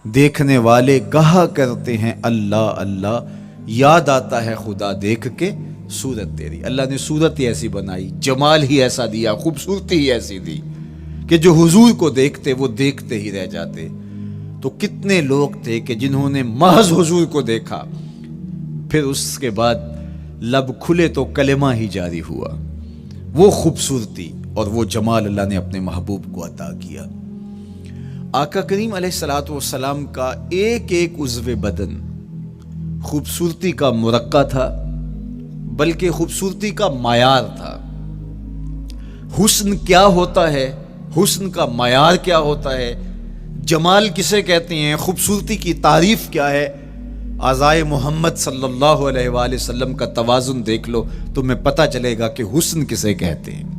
دیکھنے والے کہا کرتے ہیں اللہ اللہ، یاد آتا ہے خدا دیکھ کے صورت تیری۔ اللہ نے صورت ہی ایسی بنائی، جمال ہی ایسا دیا، خوبصورتی ہی ایسی دی کہ جو حضور کو دیکھتے وہ دیکھتے ہی رہ جاتے۔ تو کتنے لوگ تھے کہ جنہوں نے محض حضور کو دیکھا، پھر اس کے بعد لب کھلے تو کلمہ ہی جاری ہوا۔ وہ خوبصورتی اور وہ جمال اللہ نے اپنے محبوب کو عطا کیا۔ آقا کریم علیہ الصلوۃ والسلام کا ایک ایک عضو بدن خوبصورتی کا مرقع تھا، بلکہ خوبصورتی کا معیار تھا۔ حسن کیا ہوتا ہے، حسن کا معیار کیا ہوتا ہے، جمال کسے کہتے ہیں، خوبصورتی کی تعریف کیا ہے، اعضائے محمد صلی اللہ علیہ وآلہ وسلم کا توازن دیکھ لو، تمہیں پتہ چلے گا کہ حسن کسے کہتے ہیں۔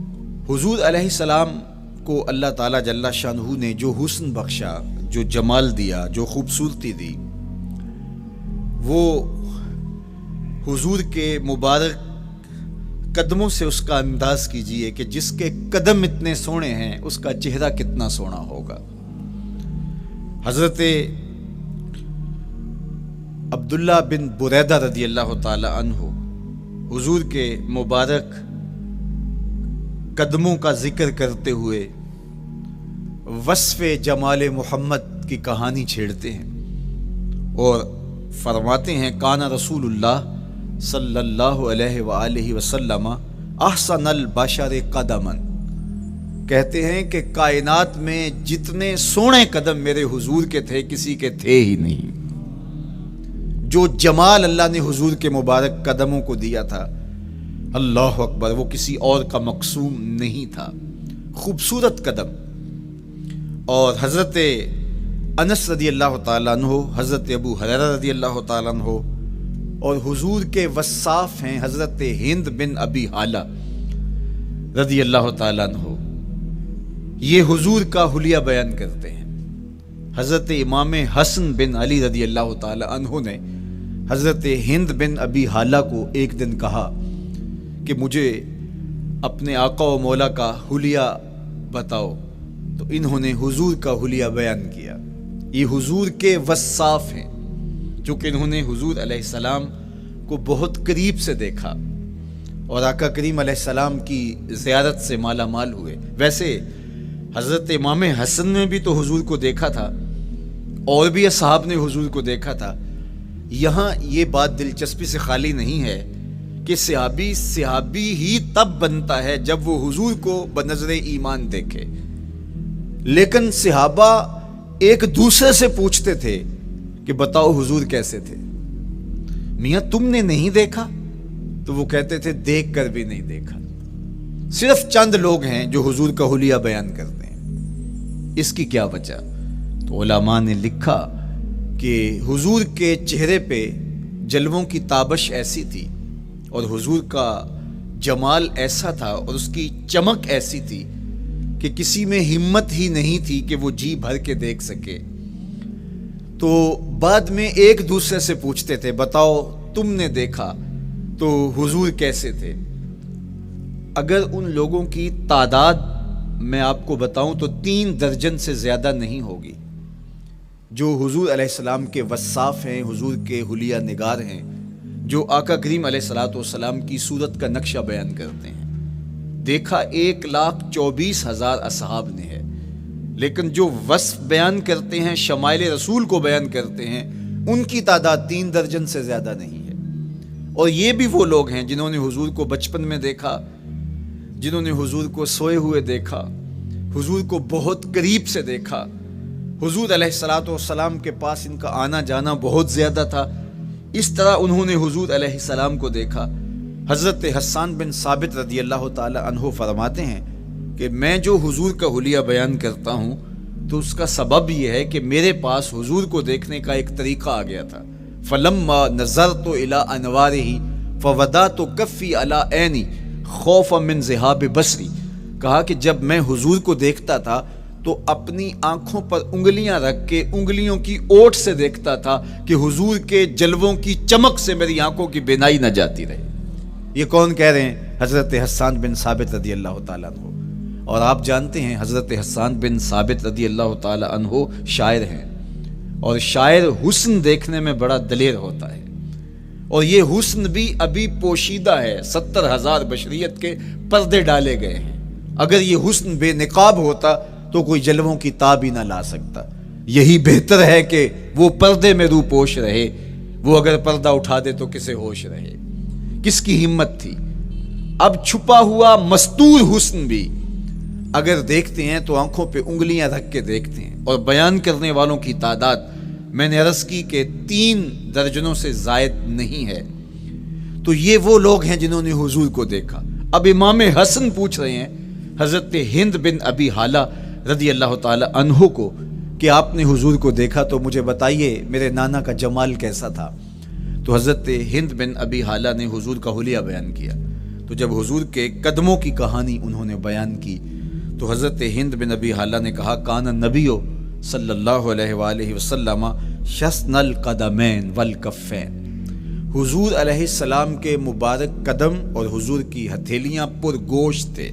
حضور علیہ السلام کو اللہ تعالیٰ جل شانہ نے جو حسن بخشا، جو جمال دیا، جو خوبصورتی دی، وہ حضور کے مبارک قدموں سے اس کا انداز کیجئے کہ جس کے قدم اتنے سونے ہیں اس کا چہرہ کتنا سونا ہوگا۔ حضرت عبداللہ بن بریدہ رضی اللہ تعالی عنہ حضور کے مبارک قدموں کا ذکر کرتے ہوئے وصف جمال محمد کی کہانی چھیڑتے ہیں اور فرماتے ہیں کان رسول اللہ صلی اللہ علیہ وآلہ وسلم احسن البشر قدما، کہتے ہیں کہ کائنات میں جتنے سونے قدم میرے حضور کے تھے کسی کے تھے ہی نہیں۔ جو جمال اللہ نے حضور کے مبارک قدموں کو دیا تھا، اللہ اکبر، وہ کسی اور کا مقسوم نہیں تھا۔ خوبصورت قدم۔ اور حضرت انس رضی اللہ تعالیٰ عنہ، حضرت ابو ہریرہ رضی اللہ تعالیٰ عنہ، اور حضور کے وصاف ہیں حضرت ہند بن ابی حالہ رضی اللہ تعالیٰ عنہ، یہ حضور کا حلیہ بیان کرتے ہیں۔ حضرت امام حسن بن علی رضی اللہ تعالیٰ عنہ نے حضرت ہند بن ابی حالہ کو ایک دن کہا کہ مجھے اپنے آقا و مولا کا حلیہ بتاؤ، تو انہوں نے حضور کا حلیہ بیان کیا۔ یہ حضور کے وصاف ہیں، چونکہ انہوں نے حضور علیہ السلام کو بہت قریب سے دیکھا اور آقا کریم علیہ السلام کی زیارت سے مالا مال ہوئے۔ ویسے حضرت امام حسن نے بھی تو حضور کو دیکھا تھا، اور بھی اصحاب نے حضور کو دیکھا تھا۔ یہاں یہ بات دلچسپی سے خالی نہیں ہے کہ صحابی ہی تب بنتا ہے جب وہ حضور کو بنظر ایمان دیکھے، لیکن صحابہ ایک دوسرے سے پوچھتے تھے کہ بتاؤ حضور کیسے تھے؟ میاں تم نے نہیں دیکھا؟ تو وہ کہتے تھے دیکھ کر بھی نہیں دیکھا۔ صرف چند لوگ ہیں جو حضور کا حلیہ بیان کرتے ہیں۔ اس کی کیا وجہ؟ تو علماء نے لکھا کہ حضور کے چہرے پہ جلووں کی تابش ایسی تھی اور حضور کا جمال ایسا تھا اور اس کی چمک ایسی تھی کہ کسی میں ہمت ہی نہیں تھی کہ وہ جی بھر کے دیکھ سکے۔ تو بعد میں ایک دوسرے سے پوچھتے تھے بتاؤ تم نے دیکھا تو حضور کیسے تھے؟ اگر ان لوگوں کی تعداد میں آپ کو بتاؤں تو 3 درجن سے زیادہ نہیں ہوگی جو حضور علیہ السلام کے وصاف ہیں، حضور کے حلیہ نگار ہیں، جو آقا کریم علیہ الصلوۃ والسلام کی صورت کا نقشہ بیان کرتے ہیں۔ دیکھا 1,24,000 اصحاب نے ہے، لیکن جو وصف بیان کرتے ہیں، شمائل رسول کو بیان کرتے ہیں، ان کی تعداد 3 درجن سے زیادہ نہیں ہے۔ اور یہ بھی وہ لوگ ہیں جنہوں نے حضور کو بچپن میں دیکھا، جنہوں نے حضور کو سوئے ہوئے دیکھا، حضور کو بہت قریب سے دیکھا۔ حضور علیہ الصلوۃ والسلام کے پاس ان کا آنا جانا بہت زیادہ تھا، اس طرح انہوں نے حضور علیہ السلام کو دیکھا۔ حضرت حسان بن ثابت رضی اللہ تعالی عنہ فرماتے ہیں کہ میں جو حضور کا حلیہ بیان کرتا ہوں تو اس کا سبب یہ ہے کہ میرے پاس حضور کو دیکھنے کا ایک طریقہ آ گیا تھا۔ فلما نظرت الى انوارہ فوضعت کفی علی عینی خوفا من ذہاب بصری، کہا کہ جب میں حضور کو دیکھتا تھا تو اپنی آنکھوں پر انگلیاں رکھ کے انگلیوں کی اوٹ سے دیکھتا تھا کہ حضور کے جلووں کی چمک سے میری آنکھوں کی بینائی نہ جاتی رہے۔ یہ کون کہہ رہے ہیں؟ حضرت حسان بن ثابت رضی اللہ تعالیٰ عنہ۔ اور آپ جانتے ہیں حضرت حسان بن ثابت رضی اللہ تعالیٰ عنہ شاعر ہیں، اور شاعر حسن دیکھنے میں بڑا دلیر ہوتا ہے، اور یہ حسن بھی ابھی پوشیدہ ہے، 70,000 بشریت کے پردے ڈالے گئے ہیں۔ اگر یہ حسن بے نقاب ہوتا تو کوئی جلووں کی تاب ہی نہ لا سکتا۔ یہی بہتر ہے کہ وہ پردے میں رو پوش رہے، وہ اگر پردہ اٹھا دے تو کسے ہوش رہے۔ کس کی ہمت تھی؟ اب چھپا ہوا مستور حسن بھی اگر دیکھتے ہیں تو آنکھوں پہ انگلیاں رکھ کے دیکھتے ہیں، اور بیان کرنے والوں کی تعداد میں نے عرض کی کہ 3 درجنوں سے زائد نہیں ہے۔ تو یہ وہ لوگ ہیں جنہوں نے حضور کو دیکھا۔ اب امام حسن پوچھ رہے ہیں حضرت ہند بن ابی حالہ رضی اللہ تعالی عنہ کو کہ آپ نے حضور کو دیکھا تو مجھے بتائیے میرے نانا کا جمال کیسا تھا۔ تو حضرت ہند بن ابی حالہ نے حضور کا حلیہ بیان کیا۔ تو جب حضور کے قدموں کی کہانی انہوں نے بیان کی تو حضرت ہند بن ابی حالہ نے کہا کان نبیو صلی اللہ علیہ وآلہ وسلم شسن القدمین والکفین، حضور علیہ السلام کے مبارک قدم اور حضور کی ہتھیلیاں پر گوشت تھے۔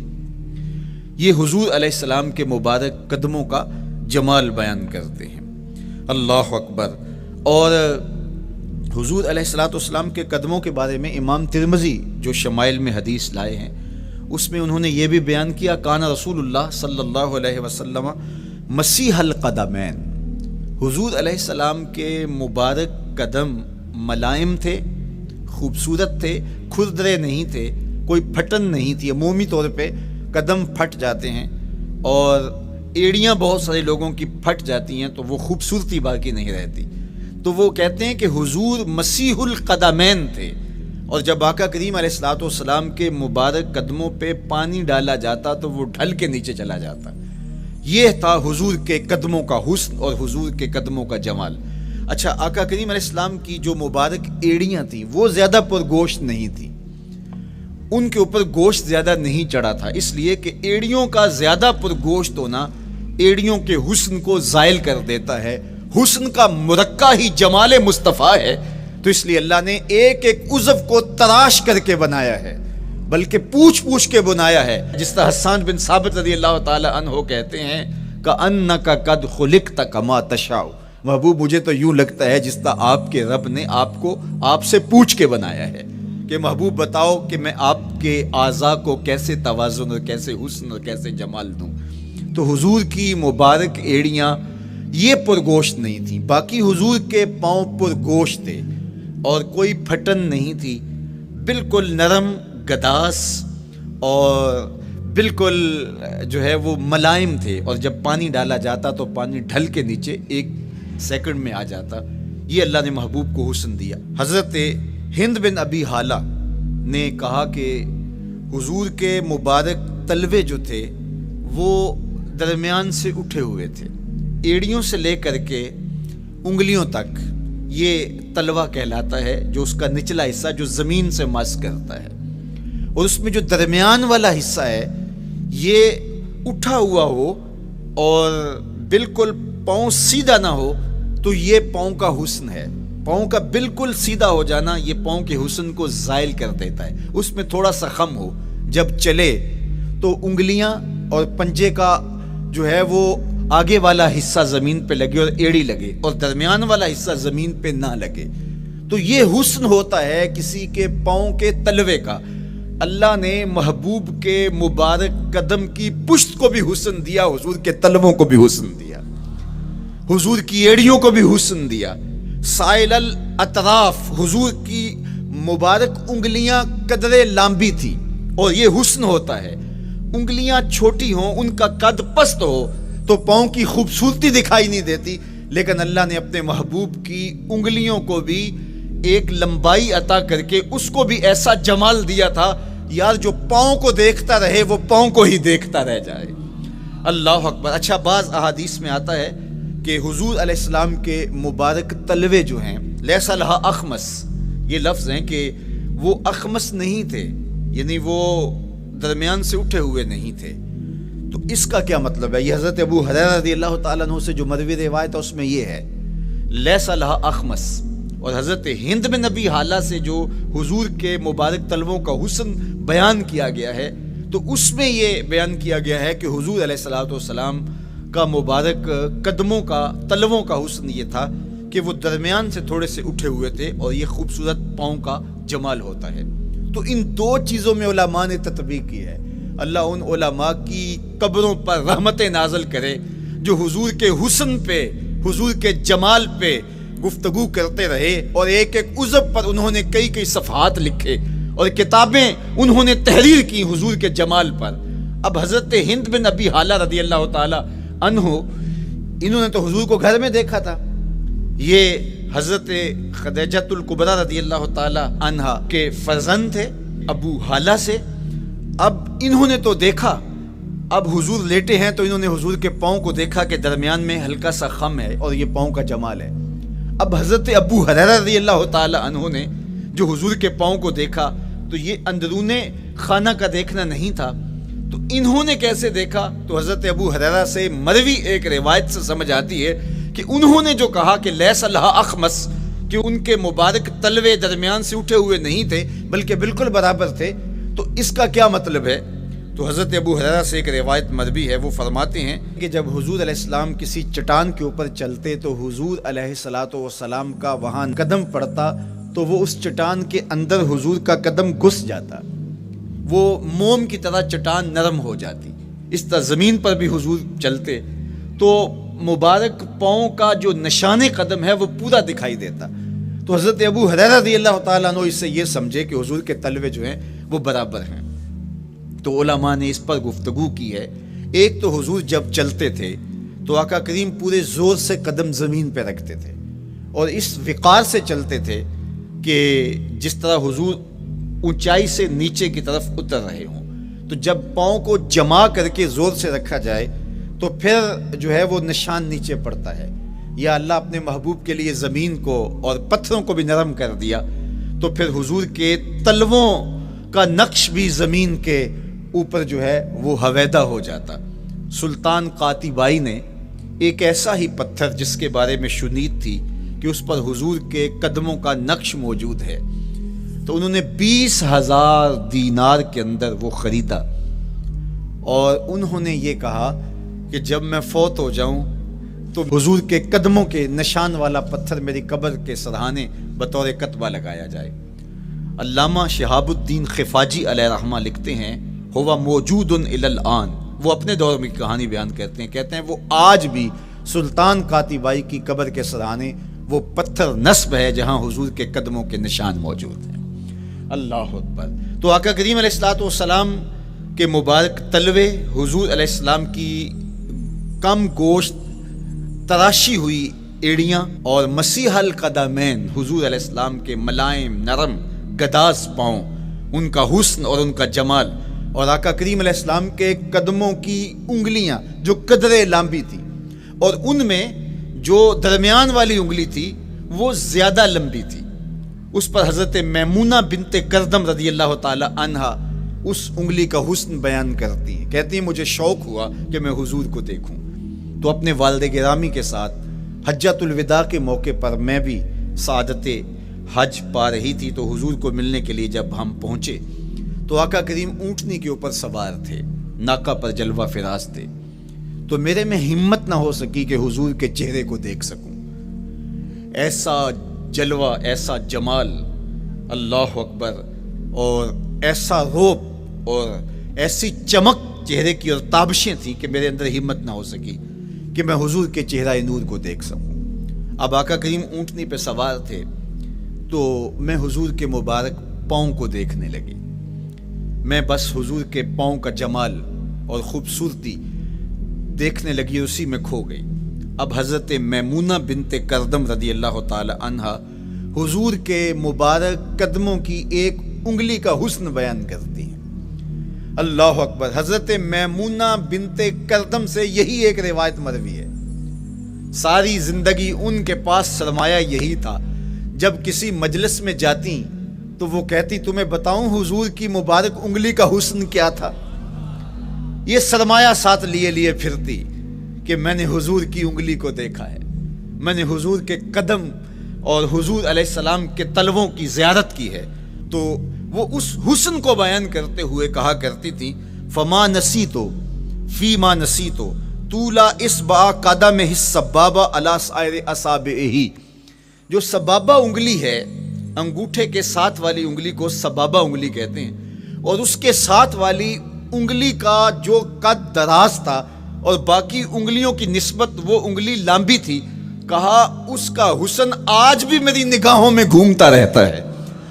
یہ حضور علیہ السلام کے مبارک قدموں کا جمال بیان کرتے ہیں۔ اللہ اکبر۔ اور حضور علیہ السلام کے قدموں کے بارے میں امام ترمذی جو شمائل میں حدیث لائے ہیں اس میں انہوں نے یہ بھی بیان کیا کان رسول اللہ صلی اللہ علیہ وسلم مسیح القدمین، حضور علیہ السلام کے مبارک قدم ملائم تھے، خوبصورت تھے، کھردرے نہیں تھے، کوئی پھٹن نہیں تھی۔ عمومی طور پہ قدم پھٹ جاتے ہیں اور ایڑیاں بہت سارے لوگوں کی پھٹ جاتی ہیں تو وہ خوبصورتی باقی نہیں رہتی۔ تو وہ کہتے ہیں کہ حضور مسیح القدمین تھے، اور جب آقا کریم علیہ الصلوۃ والسلام کے مبارک قدموں پہ پانی ڈالا جاتا تو وہ ڈھل کے نیچے چلا جاتا۔ یہ تھا حضور کے قدموں کا حسن اور حضور کے قدموں کا جمال۔ اچھا، آقا کریم علیہ السلام کی جو مبارک ایڑیاں تھیں وہ زیادہ پرگوشت نہیں تھیں، ان کے اوپر گوشت زیادہ نہیں چڑھا تھا، اس لیے کہ ایڑیوں کا زیادہ پرگوشت ہونا ایڑیوں کے حسن کو زائل کر دیتا ہے۔ حسن کا مرقع ہی جمال مصطفیٰ ہے، تو اس لیے اللہ نے ایک ایک عضو کو تراش کر کے بنایا ہے، بلکہ پوچھ پوچھ کے بنایا ہے۔ جس طرح حسان بن ثابت رضی اللہ تعالی عنہ کہتے ہیں کأنک قد خلقت کما تشاء، محبوب مجھے تو یوں لگتا ہے جس طرح آپ کے رب نے آپ کو آپ سے پوچھ کے بنایا ہے کہ محبوب بتاؤ کہ میں آپ کے اعضاء کو کیسے توازن اور کیسے حسن اور کیسے جمال دوں۔ تو حضور کی مبارک ایڑیاں یہ پرگوشت نہیں تھیں، باقی حضور کے پاؤں پرگوشت تھے اور کوئی پھٹن نہیں تھی، بالکل نرم گداس اور بالکل جو ہے وہ ملائم تھے، اور جب پانی ڈالا جاتا تو پانی ڈھل کے نیچے 1 سیکنڈ میں آ جاتا۔ یہ اللہ نے محبوب کو حسن دیا۔ حضرت ہند بن ابی حالہ نے کہا کہ حضور کے مبارک تلوے جو تھے وہ درمیان سے اٹھے ہوئے تھے، ایڑیوں سے لے کر کے انگلیوں تک یہ تلوہ کہلاتا ہے، جو اس کا نچلا حصہ جو زمین سے مس کرتا ہے، اور اس میں جو درمیان والا حصہ ہے یہ اٹھا ہوا ہو اور بالکل پاؤں سیدھا نہ ہو تو یہ پاؤں کا حسن ہے۔ پاؤں کا بالکل سیدھا ہو جانا یہ پاؤں کے حسن کو زائل کر دیتا ہے۔ اس میں تھوڑا سا خم ہو، جب چلے تو انگلیاں اور پنجے کا جو ہے وہ آگے والا حصہ زمین پہ لگے اور ایڑی لگے، اور درمیان والا حصہ زمین پہ نہ لگے، تو یہ حسن ہوتا ہے کسی کے پاؤں کے تلوے کا۔ اللہ نے محبوب کے مبارک قدم کی پشت کو بھی حسن دیا، حضور کے تلووں کو بھی حسن دیا، حضور کی ایڑیوں کو بھی حسن دیا۔ سائل الاطراف، حضور کی مبارک انگلیاں قدرے لامبی تھی، اور یہ حسن ہوتا ہے۔ انگلیاں چھوٹی ہوں، ان کا قد پست ہو تو پاؤں کی خوبصورتی دکھائی نہیں دیتی، لیکن اللہ نے اپنے محبوب کی انگلیوں کو بھی ایک لمبائی عطا کر کے اس کو بھی ایسا جمال دیا تھا یار جو پاؤں کو دیکھتا رہے وہ پاؤں کو ہی دیکھتا رہ جائے۔ اللہ اکبر۔ اچھا، بعض احادیث میں آتا ہے کہ حضور علیہ السلام کے مبارک تلوے جو ہیں لیس لہا اخمس، یہ لفظ ہیں کہ وہ اخمس نہیں تھے، یعنی وہ درمیان سے اٹھے ہوئے نہیں تھے۔ تو اس کا کیا مطلب ہے؟ یہ حضرت ابو ہریرہ رضی اللہ تعالیٰ عنہ سے جو مروی روایت ہے اس میں یہ ہے لیس لہا اخمس، اور حضرت ہند بن ابی حالہ سے جو حضور کے مبارک تلووں کا حسن بیان کیا گیا ہے تو اس میں یہ بیان کیا گیا ہے کہ حضور علیہ الصلوۃ والسلام کا مبارک قدموں کا تلووں کا حسن یہ تھا کہ وہ درمیان سے تھوڑے سے اٹھے ہوئے تھے اور یہ خوبصورت پاؤں کا جمال ہوتا ہے۔ تو ان دو چیزوں میں علماء نے تطبیق کی ہے۔ اللہ ان علماء کی قبروں پر رحمتیں نازل کرے جو حضور کے حسن پہ، حضور کے جمال پہ گفتگو کرتے رہے، اور ایک ایک عضو پر انہوں نے کئی کئی صفحات لکھے اور کتابیں انہوں نے تحریر کی حضور کے جمال پر۔ اب حضرت ہند بن ابی حالہ رضی اللہ تعالی عنہ، انہوں نے تو حضور کو گھر میں دیکھا تھا، یہ حضرت خدیجۃ الکبریٰ رضی اللہ تعالی عنہا کے فرزند تھے ابو حالہ سے۔ اب انہوں نے تو دیکھا، اب حضور لیٹے ہیں تو انہوں نے حضور کے پاؤں کو دیکھا کہ درمیان میں ہلکا سا خم ہے اور یہ پاؤں کا جمال ہے۔ اب حضرت ابو ہریرہ رضی اللہ تعالی عنہ نے جو حضور کے پاؤں کو دیکھا تو یہ اندرون خانہ کا دیکھنا نہیں تھا، تو انہوں نے کیسے دیکھا؟ تو حضرت ابو ہریرہ سے مروی ایک روایت سے سمجھ آتی ہے کہ انہوں نے جو کہا کہ لیس لہا اخمس، کہ ان کے مبارک تلوے درمیان سے اٹھے ہوئے نہیں تھے بلکہ بالکل برابر تھے، تو اس کا کیا مطلب ہے؟ تو حضرت ابو ہریرہ سے ایک روایت مروی ہے، وہ فرماتے ہیں کہ جب حضور علیہ السلام کسی چٹان کے اوپر چلتے تو حضور علیہ السلام کا وہاں قدم پڑتا تو وہ اس چٹان کے اندر حضور کا قدم گھس جاتا، وہ موم کی طرح چٹان نرم ہو جاتی۔ اس طرح زمین پر بھی حضور چلتے تو مبارک پاؤں کا جو نشان قدم ہے وہ پورا دکھائی دیتا۔ تو حضرت ابو ہریرہ رضی اللہ تعالیٰ عنہ اس سے یہ سمجھے کہ حضور کے تلوے جو ہیں وہ برابر ہیں۔ تو علماء نے اس پر گفتگو کی ہے۔ ایک تو حضور جب چلتے تھے تو آقا کریم پورے زور سے قدم زمین پہ رکھتے تھے اور اس وقار سے چلتے تھے کہ جس طرح حضور اونچائی سے نیچے کی طرف اتر رہے ہوں۔ تو جب پاؤں کو جما کر کے زور سے رکھا جائے تو پھر جو ہے وہ نشان نیچے پڑتا ہے۔ یا اللہ اپنے محبوب کے لیے زمین کو اور پتھروں کو بھی نرم کر دیا تو پھر حضور کے تلووں کا نقش بھی زمین کے اوپر جو ہے وہ حویدہ ہو جاتا۔ سلطان قاتبائی نے ایک ایسا ہی پتھر جس کے بارے میں شنید تھی کہ اس پر حضور کے قدموں کا نقش موجود ہے، تو انہوں نے 20,000 دینار کے اندر وہ خریدا اور انہوں نے یہ کہا کہ جب میں فوت ہو جاؤں تو حضور کے قدموں کے نشان والا پتھر میری قبر کے سرہانے بطور کتبہ لگایا جائے۔ علامہ شہاب الدین خفاجی علیہ رحمہ لکھتے ہیں ہوا موجود الی الآن، وہ اپنے دور میں کہانی بیان کہتے ہیں وہ آج بھی سلطان قاتبائی کی قبر کے سرہانے وہ پتھر نصب ہے جہاں حضور کے قدموں کے نشان موجود ہیں۔ اللہ اکبر۔ تو آقا کریم علیہ السلام کے مبارک تلوے، حضور علیہ السلام کی کم گوشت تراشی ہوئی ایڑیاں اور مسیح القدمین، حضور علیہ السلام کے ملائم نرم گداز پاؤں، ان کا حسن اور ان کا جمال، اور آقا کریم علیہ السلام کے قدموں کی انگلیاں جو قدرے لمبی تھی اور ان میں جو درمیان والی انگلی تھی وہ زیادہ لمبی تھی، اس پر حضرت میمونہ بنت کردم رضی اللہ تعالی عنہا اس انگلی کا حسن بیان کرتی ہیں، کہتی ہیں مجھے شوق ہوا کہ میں حضور کو دیکھوں، تو اپنے والد گرامی کے ساتھ حجۃ الوداع کے موقع پر میں بھی سعادت حج پا رہی تھی، تو حضور کو ملنے کے لیے جب ہم پہنچے تو آقا کریم اونٹنی کے اوپر سوار تھے، ناکا پر جلوہ فراز تھے، تو میرے میں ہمت نہ ہو سکی کہ حضور کے چہرے کو دیکھ سکوں۔ ایسا جلوہ، ایسا جمال، اللہ اکبر، اور ایسا روپ اور ایسی چمک چہرے کی اور تابشیں تھیں کہ میرے اندر ہمت نہ ہو سکی کہ میں حضور کے چہرہ نور کو دیکھ سکوں۔ اب آقا کریم اونٹنی پہ سوار تھے تو میں حضور کے مبارک پاؤں کو دیکھنے لگی، میں بس حضور کے پاؤں کا جمال اور خوبصورتی دیکھنے لگی، اسی میں کھو گئی۔ اب حضرت میمونہ بنت کردم رضی اللہ تعالی عنہا حضور کے مبارک قدموں کی ایک انگلی کا حسن بیان کرتی ہیں۔ اللہ اکبر۔ حضرت میمونہ بنت کردم سے یہی ایک روایت مروی ہے، ساری زندگی ان کے پاس سرمایہ یہی تھا، جب کسی مجلس میں جاتی تو وہ کہتی تمہیں بتاؤں حضور کی مبارک انگلی کا حسن کیا تھا، یہ سرمایہ ساتھ لیے پھرتی کہ میں نے حضور کی انگلی کو دیکھا ہے، میں نے حضور کے قدم اور حضور علیہ السلام کے تلووں کی زیارت کی ہے۔ تو وہ اس حسن کو بیان کرتے ہوئے کہا کرتی تھی فما نسیتو فی ما نسیتو طولا اصبع قدمہ السبابہ علی سائر اصابعہ، جو سبابہ انگلی ہے، انگوٹھے کے ساتھ والی انگلی کو سبابہ انگلی کہتے ہیں، اور اس کے ساتھ والی انگلی کا جو قد دراز تھا اور باقی انگلیوں کی نسبت وہ انگلی لمبی تھی، کہا اس کا حسن آج بھی میری نگاہوں میں گھومتا رہتا ہے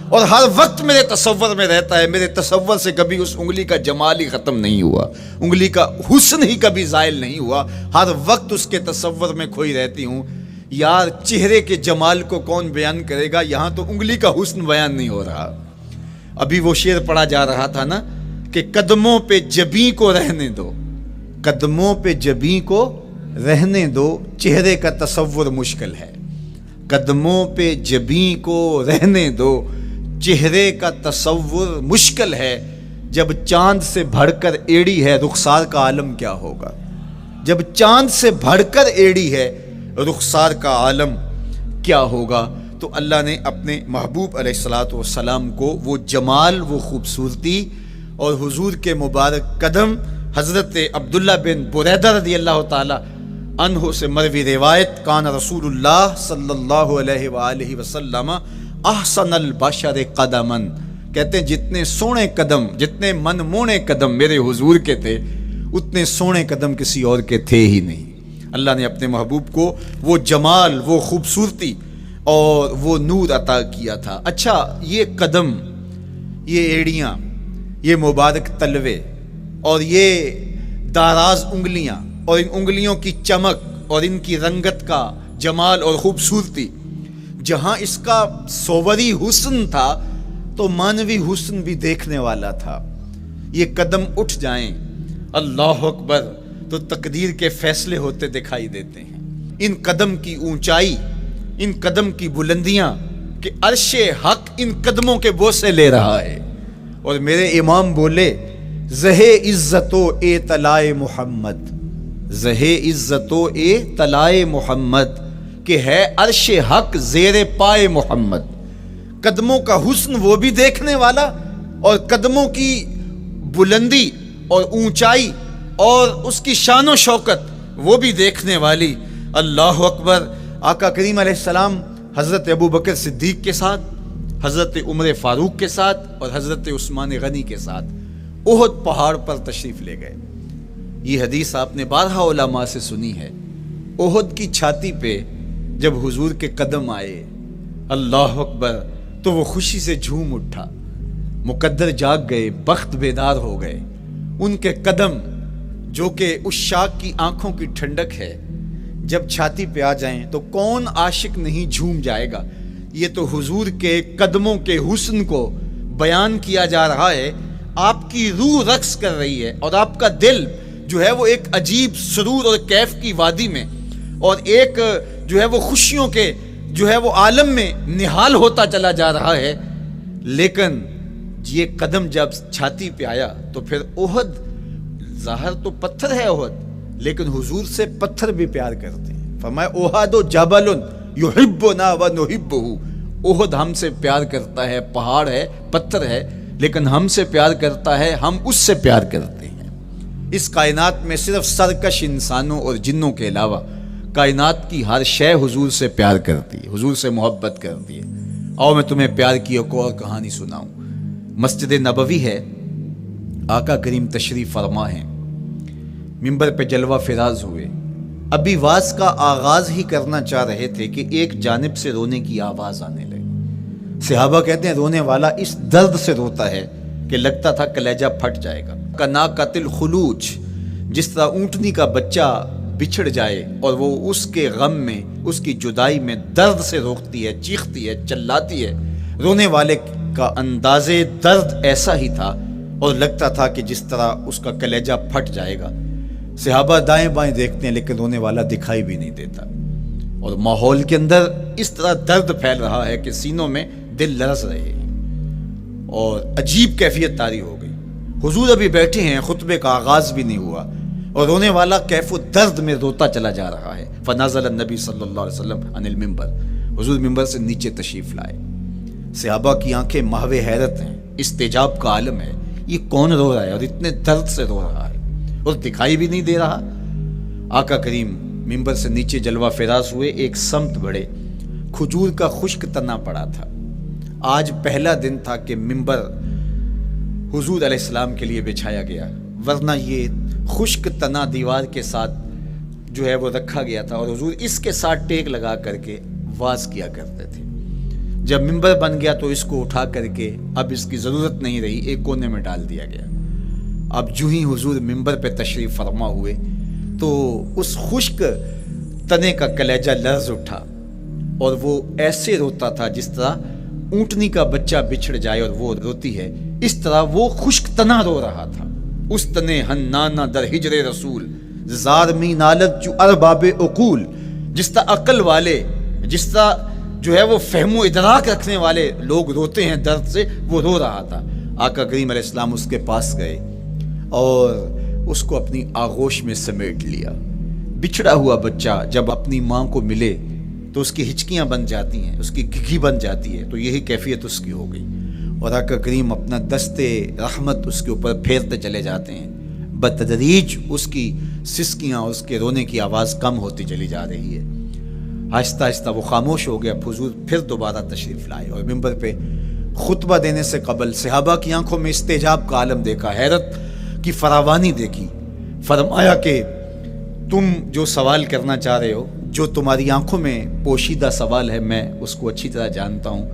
اور ہر وقت میرے تصور میں رہتا ہے، میرے تصور سے کبھی اس انگلی کا جمال ہی ختم نہیں ہوا، انگلی کا حسن ہی کبھی زائل نہیں ہوا، ہر وقت اس کے تصور میں کھوئی رہتی ہوں۔ یار چہرے کے جمال کو کون بیان کرے گا، یہاں تو انگلی کا حسن بیان نہیں ہو رہا۔ ابھی وہ شعر پڑھا جا رہا تھا نا کہ قدموں پہ جبیں کو رہنے دو، قدموں پہ جبیں کو رہنے دو، چہرے کا تصور مشکل ہے، قدموں پہ جبیں کو رہنے دو، چہرے کا تصور مشکل ہے، جب چاند سے بڑھ کر ایڑی ہے رخسار کا عالم کیا ہوگا، جب چاند سے بڑھ کر ایڑی ہے رخسار کا عالم کیا ہوگا۔ تو اللہ نے اپنے محبوب علیہ الصلوۃ والسلام کو وہ جمال، وہ خوبصورتی اور حضور کے مبارک قدم، حضرت عبداللہ بن بریدہ رضی اللہ تعالی عنہ سے مروی روایت، کان رسول اللہ صلی اللہ علیہ وآلہ وسلم احسن البشر قدما، کہتے ہیں جتنے سونے قدم، جتنے من مونے قدم میرے حضور کے تھے، اتنے سونے قدم کسی اور کے تھے ہی نہیں۔ اللہ نے اپنے محبوب کو وہ جمال، وہ خوبصورتی اور وہ نور عطا کیا تھا۔ اچھا، یہ قدم، یہ ایڑیاں، یہ مبارک تلوے اور یہ داراز انگلیاں اور ان انگلیوں کی چمک اور ان کی رنگت کا جمال اور خوبصورتی، جہاں اس کا صوری حسن تھا تو مانوی حسن بھی دیکھنے والا تھا۔ یہ قدم اٹھ جائیں، اللہ اکبر، تو تقدیر کے فیصلے ہوتے دکھائی دیتے ہیں۔ ان قدم کی اونچائی، ان قدم کی بلندیاں کہ عرش حق ان قدموں کے بوسے لے رہا ہے۔ اور میرے امام بولے، زہے عزت و اے طلائے محمد، زہے عزت و اے طلائے محمد، کہ ہے عرش حق زیر پائے محمد۔ قدموں کا حسن وہ بھی دیکھنے والا، اور قدموں کی بلندی اور اونچائی اور اس کی شان و شوکت وہ بھی دیکھنے والی۔ اللہ اکبر۔ آقا کریم علیہ السلام حضرت ابوبکر صدیق کے ساتھ، حضرت عمر فاروق کے ساتھ اور حضرت عثمان غنی کے ساتھ احد پہاڑ پر تشریف لے گئے۔ یہ حدیث آپ نے بارہا علماء سے سنی ہے۔ احد کی چھاتی پہ جب حضور کے قدم آئے، اللہ اکبر، تو وہ خوشی سے جھوم اٹھا، مقدر جاگ گئے، بخت بیدار ہو گئے۔ ان کے قدم جو کہ اس شاک کی آنکھوں کی ٹھنڈک ہے، جب چھاتی پہ آ جائیں تو کون عاشق نہیں جھوم جائے گا۔ یہ تو حضور کے قدموں کے حسن کو بیان کیا جا رہا ہے، آپ کی روح رقص کر رہی ہے اور آپ کا دل جو ہے وہ ایک عجیب سرور اور کیف کی وادی میں اور ایک جو ہے وہ خوشیوں کے جو ہے وہ عالم میں نہال ہوتا چلا جا رہا ہے۔ لیکن یہ قدم جب چھاتی پہ آیا تو پھر احد، ظاہر تو پتھر ہے احد، لیکن حضور سے پتھر بھی پیار کرتے ہیں۔ فرمایا احد جبل یحبنا ونحبہ، احد ہم سے پیار کرتا ہے، پہاڑ ہے، پتھر ہے، لیکن ہم سے پیار کرتا ہے، ہم اس سے پیار کرتے ہیں۔ اس کائنات میں صرف سرکش انسانوں اور جنوں کے علاوہ کائنات کی ہر شے حضور سے پیار کرتی ہے، حضور سے محبت کرتی ہے۔ آؤ میں تمہیں پیار کی ایک اور کہانی سناؤں۔ مسجد نبوی ہے، آقا کریم تشریف فرما ہیں، منبر پہ جلوہ فراز ہوئے، ابھی واز کا آغاز ہی کرنا چاہ رہے تھے کہ ایک جانب سے رونے کی آواز آنے لگی۔ صحابہ کہتے ہیں رونے والا اس درد سے روتا ہے کہ لگتا تھا کلیجہ پھٹ جائے گا۔ کناقۃ الخلوج، جس طرح اونٹنی کا بچہ بچھڑ جائے اور وہ اس کے غم میں، اس کی جدائی میں درد سے روکتی ہے، چیختی ہے، چلاتی ہے، رونے والے کا انداز درد ایسا ہی تھا اور لگتا تھا کہ جس طرح اس کا کلیجہ پھٹ جائے گا۔ صحابہ دائیں بائیں دیکھتے ہیں لیکن رونے والا دکھائی بھی نہیں دیتا، اور ماحول کے اندر اس طرح درد پھیل رہا ہے کہ سینوں میں دل لرز رہے ہیں اور عجیب کیفیت طاری ہو گئی۔ حضور ابھی بیٹھے ہیں، خطبے کا آغاز بھی نہیں ہوا اور رونے والا کیف و درد میں روتا چلا جا رہا ہے۔ فنزل النبی صلی اللہ علیہ وسلم عن المنبر، حضور منبر سے نیچے تشریف لائے۔ صحابہ کی آنکھیں محو حیرت ہیں، استجاب کا عالم ہے، یہ کون رو رہا ہے اور اتنے درد سے رو رہا ہے اور دکھائی بھی نہیں دے رہا۔ آقا کریم منبر سے نیچے جلوہ فراز ہوئے، ایک سمت بڑھے، کھجور کا خشک تنا پڑا تھا۔ آج پہلا دن تھا کہ منبر حضور علیہ السلام کے لیے بچھایا گیا، ورنہ یہ خشک تنا دیوار کے ساتھ جو ہے وہ رکھا گیا تھا اور حضور اس کے ساتھ ٹیک لگا کر کے واز کیا کرتے تھے۔ جب منبر بن گیا تو اس کو اٹھا کر کے اب اس کی ضرورت نہیں رہی، ایک کونے میں ڈال دیا گیا۔ اب جو ہی حضور منبر پہ تشریف فرما ہوئے تو اس خشک تنے کا کلیجہ لرز اٹھا اور وہ ایسے روتا تھا جس طرح اونٹنی کا بچہ بچھڑ جائے اور وہ روتی ہے، اس طرح وہ خشک تنا رو رہا تھا۔ اس تنے ہنانا در ہجر رسول زار می نالت جو ارباب عقول، جس طرح عقل والے، جس طرح جو ہے وہ فہم و ادراک رکھنے والے لوگ روتے ہیں درد سے، وہ رو رہا تھا۔ آقا کریم علیہ السلام اس کے پاس گئے اور اس کو اپنی آغوش میں سمیٹ لیا۔ بچھڑا ہوا بچہ جب اپنی ماں کو ملے تو اس کی ہچکیاں بن جاتی ہیں، اس کی گھگھی بن جاتی ہے، تو یہی کیفیت اس کی ہو گئی اور آقا کریم اپنا دستے رحمت اس کے اوپر پھیرتے چلے جاتے ہیں۔ بتدریج اس کی سسکیاں، اس کے رونے کی آواز کم ہوتی چلی جا رہی ہے۔ آہستہ آہستہ وہ خاموش ہو گیا۔ حضور پھر دوبارہ تشریف لائے اور منبر پہ خطبہ دینے سے قبل صحابہ کی آنکھوں میں استعجاب کا عالم دیکھا، حیرت کی فراوانی دیکھی۔ فرمایا کہ تم جو سوال کرنا چاہ رہے ہو، جو تمہاری آنکھوں میں پوشیدہ سوال ہے، میں اس کو اچھی طرح جانتا ہوں۔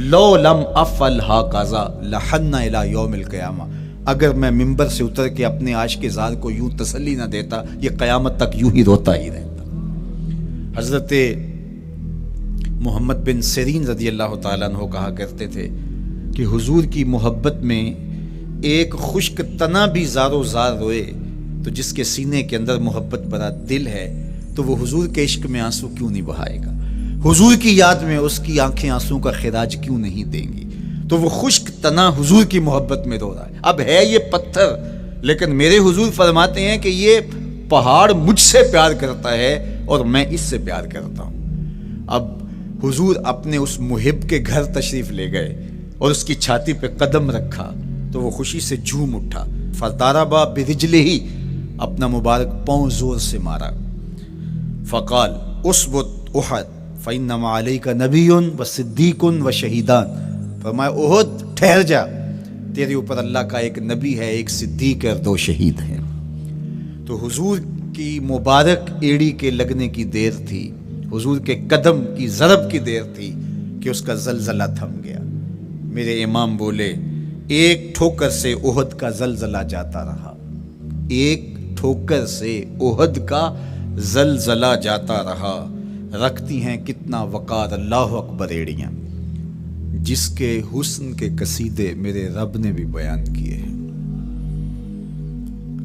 لو لم افعل ھذا لحن الی یوم القیامہ، اگر میں منبر سے اتر کے اپنے عاشق زار کو یوں تسلی نہ دیتا، یہ قیامت تک یوں ہی روتا ہی رہتا۔ حضرت محمد بن سیرین رضی اللہ تعالیٰ عنہ کہا کرتے تھے کہ حضور کی محبت میں ایک خشک تنا بھی زار و زار روئے تو جس کے سینے کے اندر محبت بھرا دل ہے تو وہ حضور کے عشق میں آنسو کیوں نہیں بہائے گا؟ حضور کی یاد میں اس کی آنکھیں آنسو کا خراج کیوں نہیں دیں گی؟ تو وہ خشک تنا حضور کی محبت میں رو رہا ہے۔ اب ہے یہ پتھر، لیکن میرے حضور فرماتے ہیں کہ یہ پہاڑ مجھ سے پیار کرتا ہے اور میں اس سے پیار کرتا ہوں۔ اب حضور اپنے اس محب کے گھر تشریف لے گئے اور اس کی چھاتی پہ قدم رکھا تو وہ خوشی سے جھوم اٹھا۔ فضاربا برجلہ ہی، اپنا مبارک پاؤں زور سے مارا۔ فقال اثبت احد فانما علیک نبی و صدیق و شہیدان، فرمایا احد ٹھہر جا، تیرے اوپر اللہ کا ایک نبی ہے، ایک صدیق اور 2 شہید ہیں۔ تو حضور کی مبارک ایڑی کے لگنے کی دیر تھی، حضور کے قدم کی ضرب کی دیر تھی کہ اس کا زلزلہ تھم گیا۔ میرے امام بولے ایک ٹھوکر سے احد کا زلزلہ جاتا رہا، ایک ٹھوکر سے احد کا زلزلہ جاتا رہا، رکھتی ہیں کتنا وقار اللہ اکبر ایڑیاں، جس کے حسن کے قصیدے میرے رب نے بھی بیان کیے ہیں۔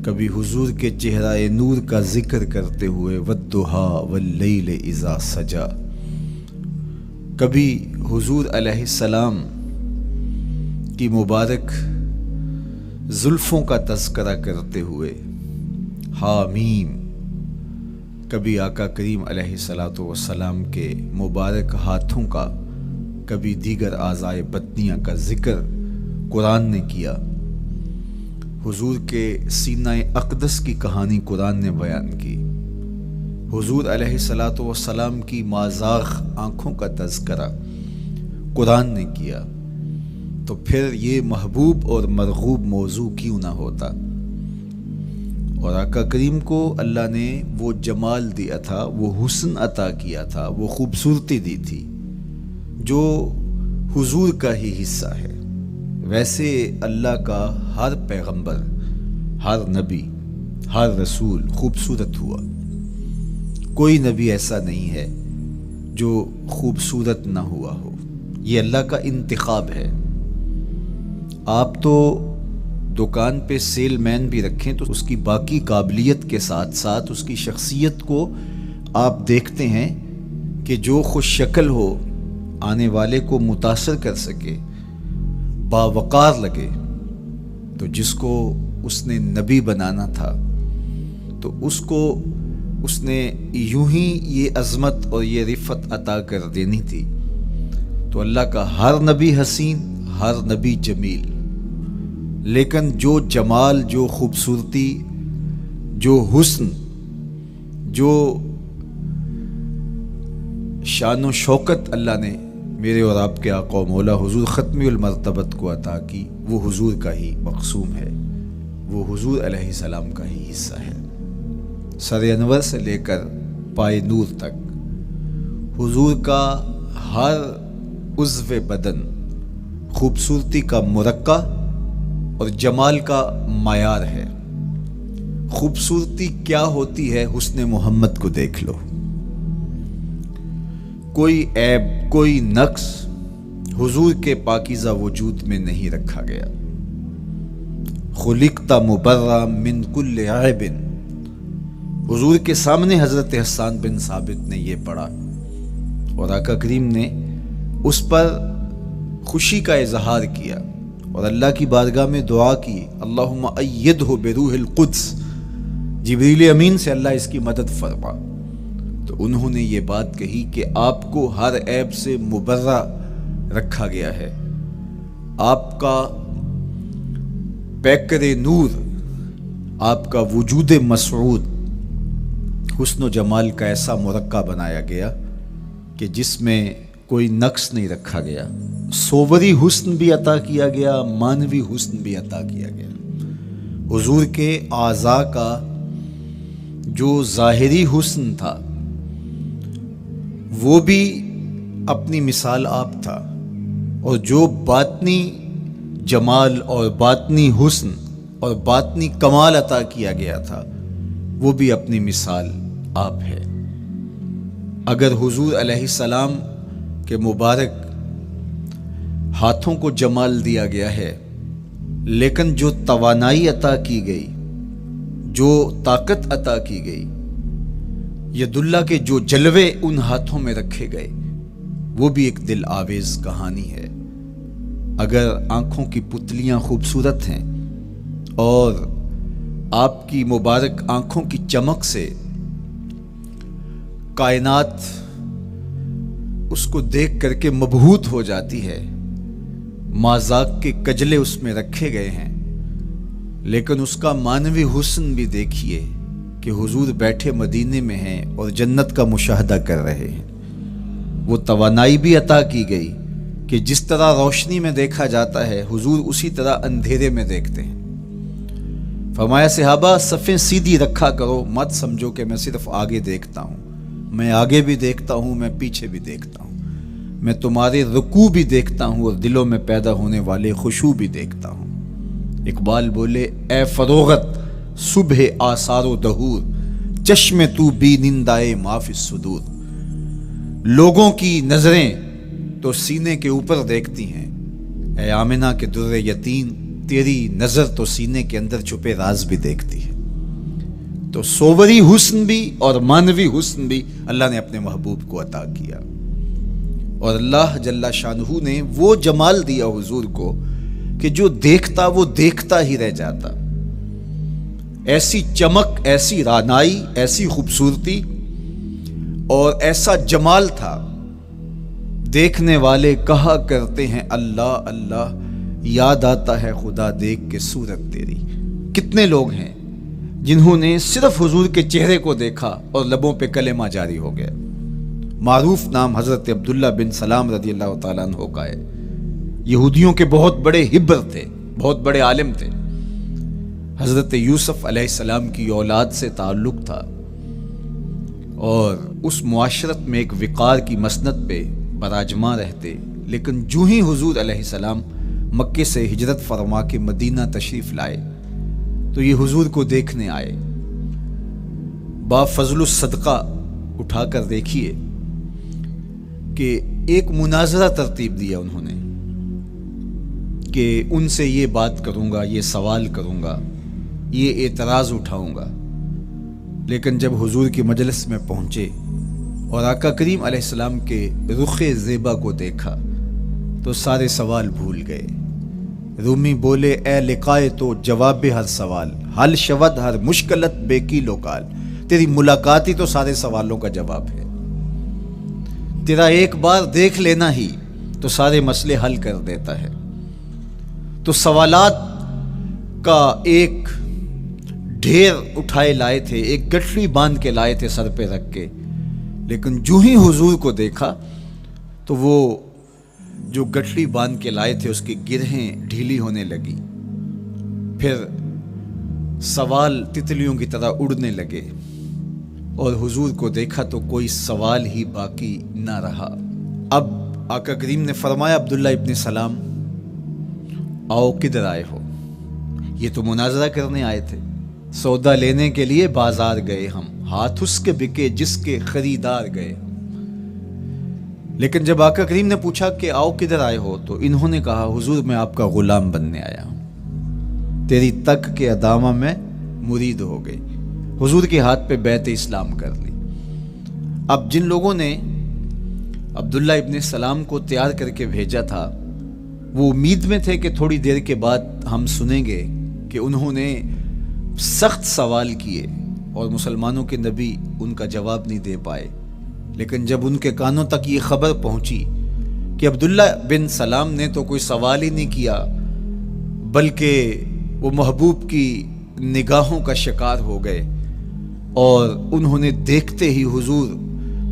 کبھی حضور کے چہرہ نور کا ذکر کرتے ہوئے والضحیٰ واللیل اذا سجا، کبھی حضور علیہ السلام کی مبارک زلفوں کا تذکرہ کرتے ہوئے حامیم، کبھی آقا کریم علیہ الصلوۃ والسلام کے مبارک ہاتھوں کا، کبھی دیگر اعضائے بطنیہ کا ذکر قرآن نے کیا۔ حضور کے سینہ اقدس کی کہانی قرآن نے بیان کی، حضور علیہ الصلوۃ والسلام کی مازاغ آنکھوں کا تذکرہ قرآن نے کیا، تو پھر یہ محبوب اور مرغوب موضوع کیوں نہ ہوتا؟ اور آقا کریم کو اللہ نے وہ جمال دیا تھا، وہ حسن عطا کیا تھا، وہ خوبصورتی دی تھی جو حضور کا ہی حصہ ہے۔ ویسے اللہ کا ہر پیغمبر، ہر نبی، ہر رسول خوبصورت ہوا، کوئی نبی ایسا نہیں ہے جو خوبصورت نہ ہوا ہو، یہ اللہ کا انتخاب ہے۔ آپ تو دکان پہ سیل مین بھی رکھیں تو اس کی باقی قابلیت کے ساتھ ساتھ اس کی شخصیت کو آپ دیکھتے ہیں کہ جو خوش شکل ہو، آنے والے کو متاثر کر سکے، باوقار لگے، تو جس کو اس نے نبی بنانا تھا تو اس کو اس نے یوں ہی یہ عظمت اور یہ رفت عطا کر دینی تھی۔ تو اللہ کا ہر نبی حسین، ہر نبی جمیل، لیکن جو جمال، جو خوبصورتی، جو حسن جو شان و شوکت اللہ نے میرے اور آپ کے آقا و مولا حضور ختمی المرتبت کو عطا کی، وہ حضور کا ہی مقسوم ہے، وہ حضور علیہ السلام کا ہی حصہ ہے۔ سر انور سے لے کر پائے نور تک حضور کا ہر عضو بدن خوبصورتی کا مرقع اور جمال کا معیار ہے۔ خوبصورتی کیا ہوتی ہے؟ حسن محمد کو دیکھ لو، کوئی عیب کوئی نقص حضور کے پاکیزہ وجود میں نہیں رکھا گیا۔ خلقت مبرأ من کل عیب، حضور کے سامنے حضرت حسان بن ثابت نے یہ پڑھا اور آقا کریم نے اس پر خوشی کا اظہار کیا اور اللہ کی بارگاہ میں دعا کی، اللہم ایدہ بروح القدس، جبریل امین سے اللہ اس کی مدد فرما۔ تو انہوں نے یہ بات کہی کہ آپ کو ہر عیب سے مبرہ رکھا گیا ہے، آپ کا پیکر نور، آپ کا وجود مسعود حسن و جمال کا ایسا مرقع بنایا گیا کہ جس میں کوئی نقص نہیں رکھا گیا۔ صوری حسن بھی عطا کیا گیا، مانوی حسن بھی عطا کیا گیا۔ حضور کے اعضاء کا جو ظاہری حسن تھا وہ بھی اپنی مثال آپ تھا، اور جو باطنی جمال اور باطنی حسن اور باطنی کمال عطا کیا گیا تھا وہ بھی اپنی مثال آپ ہے۔ اگر حضور علیہ السلام کے مبارک ہاتھوں کو جمال دیا گیا ہے، لیکن جو توانائی عطا کی گئی، جو طاقت عطا کی گئی، ید اللہ کے جو جلوے ان ہاتھوں میں رکھے گئے، وہ بھی ایک دل آویز کہانی ہے۔ اگر آنکھوں کی پتلیاں خوبصورت ہیں اور آپ کی مبارک آنکھوں کی چمک سے کائنات اس کو دیکھ کر کے مبہوت ہو جاتی ہے، مازاق کے کجلے اس میں رکھے گئے ہیں، لیکن اس کا مانوی حسن بھی دیکھیے کہ حضور بیٹھے مدینے میں ہیں اور جنت کا مشاہدہ کر رہے ہیں۔ وہ توانائی بھی عطا کی گئی کہ جس طرح روشنی میں دیکھا جاتا ہے حضور اسی طرح اندھیرے میں دیکھتے ہیں۔ فرمایا صحابہ صفیں سیدھی رکھا کرو، مت سمجھو کہ میں صرف آگے دیکھتا ہوں، میں آگے بھی دیکھتا ہوں، میں پیچھے بھی دیکھتا ہوں، میں تمہارے رکوع بھی دیکھتا ہوں اور دلوں میں پیدا ہونے والے خشوع بھی دیکھتا ہوں۔ اقبال بولے، اے فروغت صبح آثار و دہور، چشم تو بی نندائے ما فی الصدور۔ لوگوں کی نظریں تو سینے کے اوپر دیکھتی ہیں، اے آمنہ کے در یتیم، تیری نظر تو سینے کے اندر چھپے راز بھی دیکھتی ہے۔ تو صوری حسن بھی اور مانوی حسن بھی اللہ نے اپنے محبوب کو عطا کیا، اور اللہ جل شانہ نے وہ جمال دیا حضور کو کہ جو دیکھتا وہ دیکھتا ہی رہ جاتا۔ ایسی چمک، ایسی رانائی، ایسی خوبصورتی اور ایسا جمال تھا، دیکھنے والے کہا کرتے ہیں اللہ اللہ، یاد آتا ہے خدا دیکھ کے صورت تیری۔ کتنے لوگ ہیں جنہوں نے صرف حضور کے چہرے کو دیکھا اور لبوں پہ کلمہ جاری ہو گیا۔ معروف نام حضرت عبداللہ بن سلام رضی اللہ تعالیٰ عنہ کا ہے۔ یہودیوں کے بہت بڑے حبر تھے، بہت بڑے عالم تھے۔ حضرت یوسف علیہ السلام کی اولاد سے تعلق تھا، اور اس معاشرت میں ایک وقار کی مسند پہ براجماں رہتے، لیکن جو ہی حضور علیہ السلام مکے سے ہجرت فرما کے مدینہ تشریف لائے تو یہ حضور کو دیکھنے آئے۔ با فضل الصدقہ اٹھا کر دیکھیے کہ ایک مناظرہ ترتیب دیا انہوں نے کہ ان سے یہ بات کروں گا، یہ سوال کروں گا، یہ اعتراض اٹھاؤں گا، لیکن جب حضور کی مجلس میں پہنچے اور آقا کریم علیہ السلام کے رخ زیبا کو دیکھا تو سارے سوال بھول گئے۔ رومی بولے، اے لقائے تو جواب ہر سوال، حل شود ہر مشکلت بے کی لوکال۔ تیری ملاقات ہی تو سارے سوالوں کا جواب ہے، تیرا ایک بار دیکھ لینا ہی تو سارے مسئلے حل کر دیتا ہے۔ تو سوالات کا ایک ڈھیر اٹھائے لائے تھے، ایک گٹھڑی باندھ کے لائے تھے سر پہ رکھ کے، لیکن جو ہی حضور کو دیکھا تو وہ جو گٹھڑی باندھ کے لائے تھے اس کی گرہیں ڈھیلی ہونے لگی، پھر سوال تتلیوں کی طرح اڑنے لگے، اور حضور کو دیکھا تو کوئی سوال ہی باقی نہ رہا۔ اب آقا کریم نے فرمایا عبداللہ ابن سلام آؤ کدھر آئے ہو؟ یہ تو مناظرہ کرنے آئے تھے، سودا لینے کے لیے بازار گئے ہم، ہاتھ اس کے بکے جس کے خریدار گئے ہم۔ لیکن جب آقا کریم نے پوچھا کہ آؤ کدھر آئے ہو تو انہوں نے کہا حضور میں آپ کا غلام بننے آیا ہوں، تیری تک کے ادامہ میں مرید ہو گئی، حضور کے ہاتھ پہ بیعت اسلام کر لی۔ اب جن لوگوں نے عبداللہ ابن سلام کو تیار کر کے بھیجا تھا وہ امید میں تھے کہ تھوڑی دیر کے بعد ہم سنیں گے کہ انہوں نے سخت سوال کیے اور مسلمانوں کے نبی ان کا جواب نہیں دے پائے، لیکن جب ان کے کانوں تک یہ خبر پہنچی کہ عبداللہ بن سلام نے تو کوئی سوال ہی نہیں کیا بلکہ وہ محبوب کی نگاہوں کا شکار ہو گئے، اور انہوں نے دیکھتے ہی حضور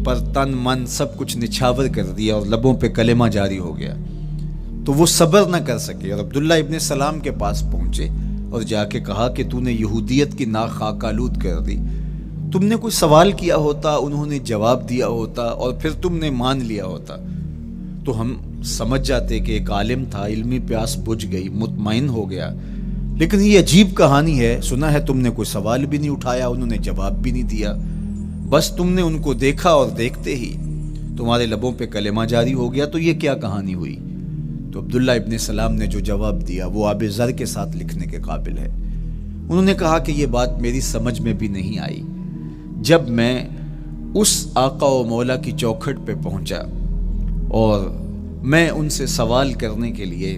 پر تن من سب کچھ نچھاور کر دیا اور لبوں پہ کلمہ جاری ہو گیا، تو وہ صبر نہ کر سکے اور عبداللہ ابن سلام کے پاس پہنچے اور جا کے کہا کہ تو نے یہودیت کی ناک خاک آلود کر دی، تم نے کوئی سوال کیا ہوتا، انہوں نے جواب دیا ہوتا اور پھر تم نے مان لیا ہوتا تو ہم سمجھ جاتے کہ ایک عالم تھا، علمی پیاس بجھ گئی، مطمئن ہو گیا، لیکن یہ عجیب کہانی ہے، سنا ہے تم نے کوئی سوال بھی نہیں اٹھایا، انہوں نے جواب بھی نہیں دیا، بس تم نے ان کو دیکھا اور دیکھتے ہی تمہارے لبوں پہ کلمہ جاری ہو گیا، تو یہ کیا کہانی ہوئی؟ تو عبداللہ ابن سلام نے جو جواب دیا وہ آب زر کے ساتھ لکھنے کے قابل ہے۔ انہوں نے کہا کہ یہ بات میری سمجھ میں بھی نہیں آئی، جب میں اس آقا و مولا کی چوکھٹ پہ پہنچا اور میں ان سے سوال کرنے کے لیے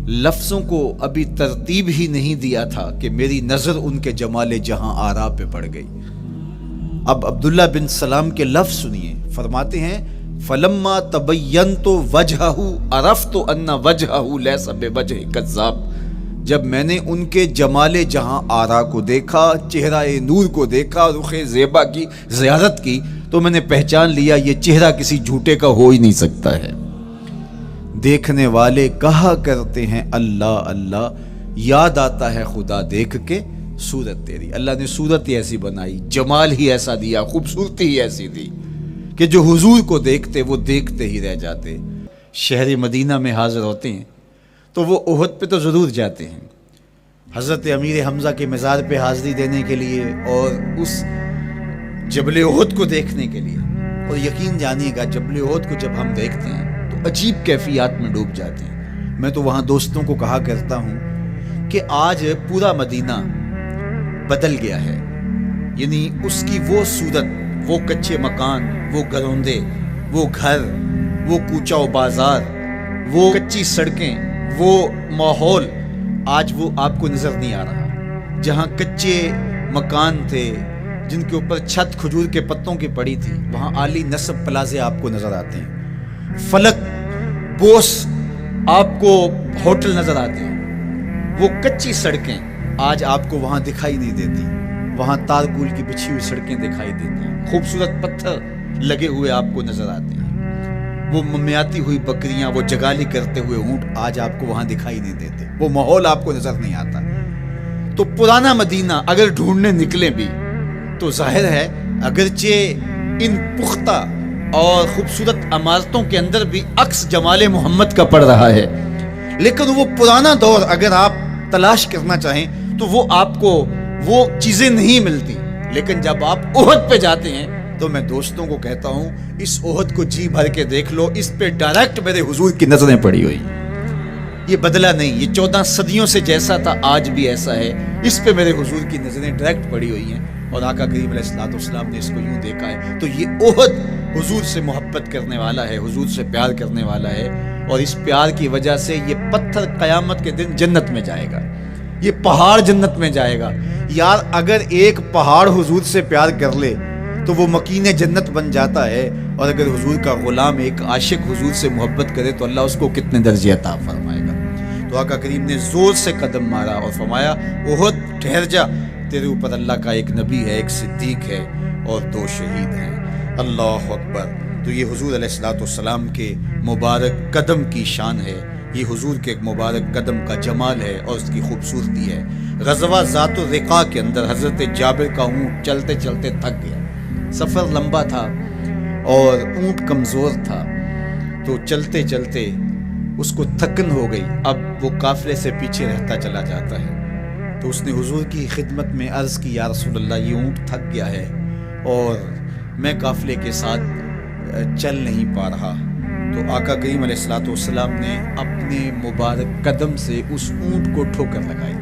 لفظوں کو ابھی ترتیب ہی نہیں دیا تھا کہ میری نظر ان کے جمال جہاں آرا پہ پڑ گئی۔ اب عبداللہ بن سلام کے لفظ سنیے، فرماتے ہیں فلما تبینت وجہہ عرفت ان وجہہ لیس بوجہ کذاب، جب میں نے ان کے جمال جہاں آرا کو دیکھا، چہرہ نور کو دیکھا، رخ زیبا کی زیارت کی، تو میں نے پہچان لیا یہ چہرہ کسی جھوٹے کا ہو ہی نہیں سکتا ہے۔ دیکھنے والے کہا کرتے ہیں اللہ اللہ، یاد آتا ہے خدا دیکھ کے صورت تیری، اللہ نے صورت ہی ایسی بنائی، جمال ہی ایسا دیا، خوبصورتی ہی ایسی دی کہ جو حضور کو دیکھتے وہ دیکھتے ہی رہ جاتے۔ شہر مدینہ میں حاضر ہوتے ہیں تو وہ احد پہ تو ضرور جاتے ہیں، حضرت امیر حمزہ کے مزار پہ حاضری دینے کے لیے اور اس جبل احد کو دیکھنے کے لیے، اور یقین جانیے گا جبل احد کو جب ہم دیکھتے ہیں تو عجیب کیفیات میں ڈوب جاتے ہیں۔ میں تو وہاں دوستوں کو کہا کرتا ہوں کہ آج پورا مدینہ بدل گیا ہے، یعنی اس کی وہ صورت، وہ کچے مکان، وہ گروندے، وہ گھر، وہ کوچہ و بازار، وہ کچی سڑکیں، وہ ماحول آج وہ آپ کو نظر نہیں آ رہا۔ جہاں کچے مکان تھے جن کے اوپر چھت کھجور کے پتوں کی پڑی تھی، وہاں عالی نصب پلازے آپ کو نظر آتے ہیں، فلک بوس آپ کو ہوٹل نظر آتے ہیں، وہ کچی سڑکیں آج آپ کو وہاں دکھائی نہیں دیتی، وہاں تارکول کی بچھی ہوئی سڑکیں دکھائی دیتی ہیں، خوبصورت پتھر لگے ہوئے آپ کو نظر آتے ہیں، وہ ممیاتی ہوئی بکریاں، وہ جگالی کرتے ہوئے اونٹ آج آپ کو وہاں دکھائی نہیں دیتے، وہ ماحول آپ کو نظر نہیں آتا۔ تو پرانا مدینہ اگر ڈھونڈنے نکلیں بھی تو ظاہر ہے اگرچہ ان پختہ اور خوبصورت عمارتوں کے اندر بھی عکس جمال محمد کا پڑ رہا ہے، لیکن وہ پرانا دور اگر آپ تلاش کرنا چاہیں تو وہ آپ کو وہ چیزیں نہیں ملتی، لیکن جب آپ احد پہ جاتے ہیں تو میں دوستوں کو کہتا ہوں اس احد کو جی بھر کے دیکھ لو، اس پہ ڈائریکٹ میرے حضور کی نظریں پڑی ہوئی، یہ بدلا نہیں، یہ 14 صدیوں سے جیسا تھا آج بھی ایسا ہے، اس پہ میرے حضور کی نظریں ڈائریکٹ پڑی ہوئی ہیں، اور آقا کریم علیہ الصلوۃ والسلام نے اس کو یوں دیکھا ہے۔ تو یہ احد حضور سے محبت کرنے والا ہے، حضور سے پیار کرنے والا ہے، اور اس پیار کی وجہ سے یہ پتھر قیامت کے دن جنت میں جائے گا، یہ پہاڑ جنت میں جائے گا۔ یار اگر ایک پہاڑ حضور سے پیار کر لے تو وہ مکین جنت بن جاتا ہے، اور اگر حضور کا غلام ایک عاشق حضور سے محبت کرے تو اللہ اس کو کتنے درجے عطا فرمائے گا۔ تو آقا کریم نے زور سے قدم مارا اور فرمایا احد ٹھہر جا، تیرے اوپر اللہ کا ایک نبی ہے، ایک صدیق ہے اور 2 شہید ہیں۔ اللہ اکبر۔ تو یہ حضور علیہ الصلوۃ والسلام کے مبارک قدم کی شان ہے، یہ حضور کے ایک مبارک قدم کا جمال ہے اور اس کی خوبصورتی ہے۔ غزوہ ذات الرقاع کے اندر حضرت جابر کا اونٹ چلتے چلتے تھک گیا، سفر لمبا تھا اور اونٹ کمزور تھا، تو چلتے چلتے اس کو تھکن ہو گئی، اب وہ قافلے سے پیچھے رہتا چلا جاتا ہے۔ تو اس نے حضور کی خدمت میں عرض کی، یا رسول اللہ یہ اونٹ تھک گیا ہے اور میں قافلے کے ساتھ چل نہیں پا رہا۔ تو آقا کریم علیہ الصلوۃ والسلام نے اپنے مبارک قدم سے اس اونٹ کو ٹھوکر لگائی۔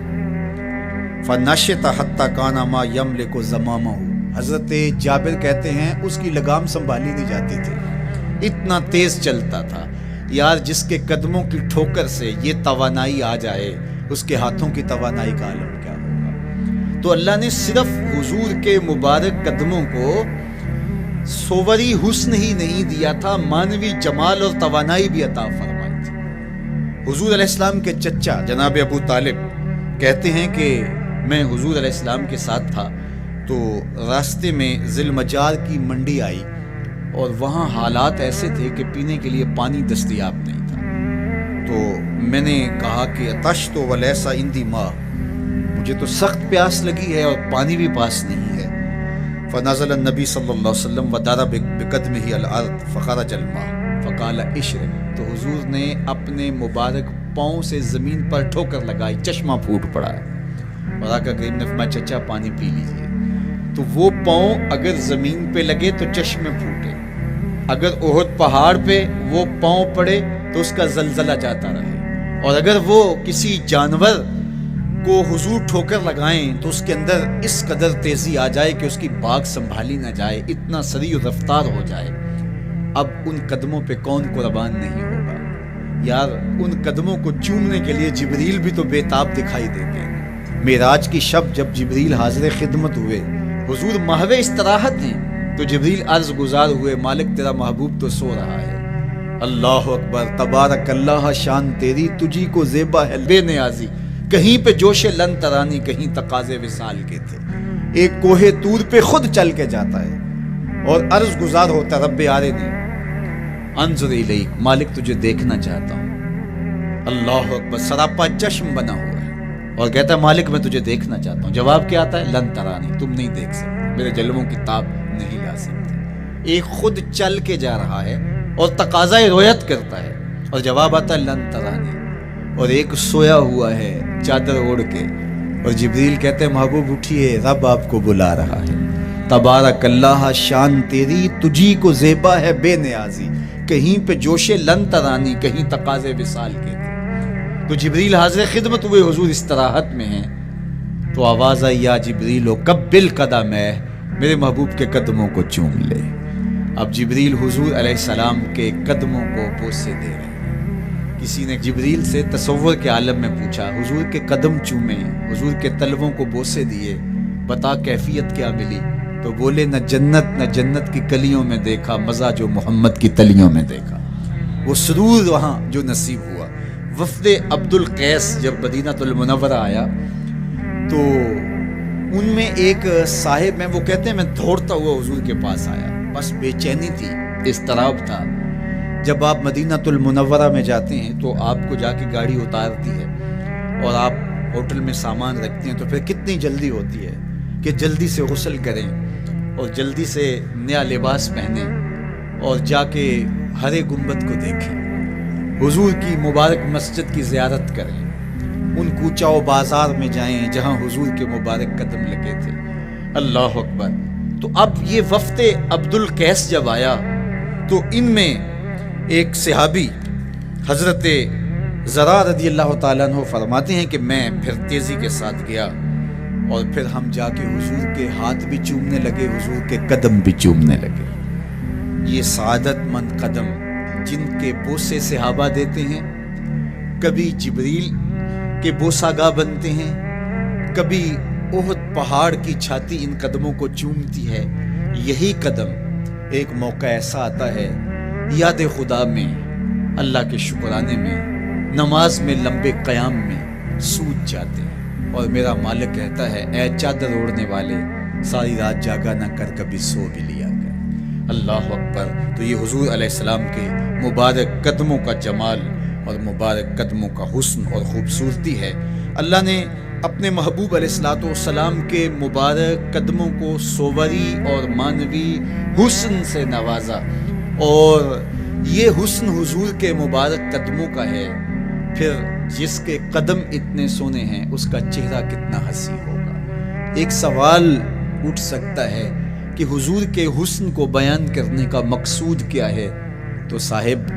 فَنَشِطَ حَتَّى كَانَ مَا يَمْلِكُ زَمَامَهُ، حضرت جابر کہتے ہیں اس کی لگام سنبھالی نہیں جاتی تھی، اتنا تیز چلتا تھا۔ یار جس کے قدموں کی ٹھوکر سے یہ توانائی آ جائے، اس کے ہاتھوں کی توانائی کا عالم کیا ہوگا۔ تو اللہ نے صرف حضور کے مبارک قدموں کو صوری حسن ہی نہیں دیا تھا، مانوی جمال اور توانائی بھی عطا فرمائی تھی۔ حضور علیہ السلام کے چچا جناب ابو طالب کہتے ہیں کہ میں حضور علیہ السلام کے ساتھ تھا، تو راستے میں ذی المجال کی منڈی آئی اور وہاں حالات ایسے تھے کہ پینے کے لیے پانی دستیاب نہیں تھا۔ تو میں نے کہا کہ عطشت ولیس عندی ماء، مجھے تو سخت پیاس لگی ہے اور پانی بھی پاس نہیں ہے۔ فنزل النبی صلی اللہ علیہ وسلم وضرب بقدمہ الارض فخرج الماء فقال اشرب، تو حضور نے اپنے مبارک پاؤں سے زمین پر ٹھوکر لگائی، چشمہ پھوٹ پڑا اور آقا کریم نے فرمایا چچا پانی پی لیجیے۔ تو وہ پاؤں اگر زمین پہ لگے تو چشمے پھوٹے، اگر احد پہاڑ پہ وہ پاؤں پڑے تو اس کا زلزلہ جاتا رہے، اور اگر وہ کسی جانور کو حضور ٹھوکر لگائیں تو اس کے اندر اس قدر تیزی آ جائے کہ اس کی باغ سنبھالی نہ جائے، اتنا سریع رفتار ہو جائے۔ اب ان قدموں پہ کون قربان نہیں ہوگا؟ یار ان قدموں کو چومنے کے لیے جبریل بھی تو بے تاب دکھائی دیتے ہیں۔ معراج کی شب جب جبریل حاضر خدمت ہوئے، حضور محو استراحت ہیں، تو جبریل عرض گزار ہوئے مالک تیرا محبوب تو سو رہا ہے۔ اللہ اکبر، تبارک اللہ، شان تیری تجھی کو زیبا ہے بے نیازی، کہیں پہ جوش لن ترانی، کہیں تقاضے وصال کے تھے۔ ایک کوہ طور پہ خود چل کے جاتا ہے اور عرض گزار ہوتا رب آرنی انظر الیک، مالک تجھے دیکھنا چاہتا ہوں۔ اللہ اکبر، سراپا چشم بنا ہوا ہے اور کہتا ہے مالک میں تجھے دیکھنا چاہتا ہوں۔ جواب کیا آتا ہے؟ لن ترانی، تم نہیں دیکھ سکتے، میرے جلووں کی تاب نہیں لا سکتے۔ ایک خود چل کے جا رہا ہے اور تقاضا رویت کرتا ہے، اور جواب آتا ہے لن ترانی، اور ایک سویا ہوا ہے چادر اوڑھ کے، اور جبریل کہتے ہیں محبوب اٹھیے، رب آپ کو بلا رہا ہے۔ تبارک اللہ، شان تیری تجھی کو زیبا ہے بے نیازی، کہیں پہ جوش لن ترانی، کہیں تقاضے وصال کے تھے۔ تو جبریل حاضر خدمت ہوئے، حضور استراحت میں ہیں، تو آواز آئی یا جبریل قبل قدم ہے، میرے محبوب کے قدموں کو چوم لے۔ اب جبریل حضور علیہ السلام کے قدموں کو بوسے دے رہے ہیں۔ کسی نے جبریل سے تصور کے عالم میں پوچھا، حضور کے قدم چومے، حضور کے تلووں کو بوسے دیے، بتا کیفیت کیا ملی؟ تو بولے نہ جنت کی کلیوں میں دیکھا مزہ جو محمد کی تلیوں میں دیکھا۔ وہ سرور وہاں جو نصیب ہوا۔ وفد عبد القیس جب مدینہ المنورہ آیا تو ان میں ایک صاحب ہیں، وہ کہتے ہیں میں دوڑتا ہوا حضور کے پاس آیا، بس بے چینی تھی، اضطراب تھا۔ جب آپ مدینہ المنورہ میں جاتے ہیں تو آپ کو جا کے گاڑی اتارتی ہے اور آپ ہوٹل میں سامان رکھتے ہیں، تو پھر کتنی جلدی ہوتی ہے کہ جلدی سے غسل کریں اور جلدی سے نیا لباس پہنیں اور جا کے ہرے گنبد کو دیکھیں، حضور کی مبارک مسجد کی زیارت کریں، ان کوچہ و بازار میں جائیں جہاں حضور کے مبارک قدم لگے تھے۔ اللہ اکبر۔ تو اب یہ وفد عبد القیس جب آیا تو ان میں ایک صحابی حضرت زرع رضی اللہ تعالیٰ عنہ فرماتے ہیں کہ میں پھر تیزی کے ساتھ گیا اور پھر ہم جا کے حضور کے ہاتھ بھی چومنے لگے، حضور کے قدم بھی چومنے لگے۔ یہ سعادت مند قدم جن کے بوسے صحابہ دیتے ہیں، کبھی جبریل کے بوسہ گاہ بنتے ہیں، کبھی احد پہاڑ کی چھاتی ان قدموں کو چومتی ہے۔ یہی قدم ایک موقع ایسا آتا ہے یاد خدا میں، اللہ کے شکرانے میں، نماز میں، لمبے قیام میں سوج جاتے ہیں۔ اور میرا مالک کہتا ہے اے چادر اوڑھنے والے ساری رات جاگا نہ کر کبھی سو بھی لیا کر۔ اللہ اکبر۔ تو یہ حضور علیہ السلام کے مبارک قدموں کا جمال اور مبارک قدموں کا حسن اور خوبصورتی ہے۔ اللہ نے اپنے محبوب علیہ السلام کے مبارک قدموں کو صوری اور معنوی حسن سے نوازا، اور یہ حسن حضور کے مبارک قدموں کا ہے۔ پھر جس کے قدم اتنے سونے ہیں اس کا چہرہ کتنا حسین ہوگا۔ ایک سوال اٹھ سکتا ہے کہ حضور کے حسن کو بیان کرنے کا مقصود کیا ہے؟ تو صاحب،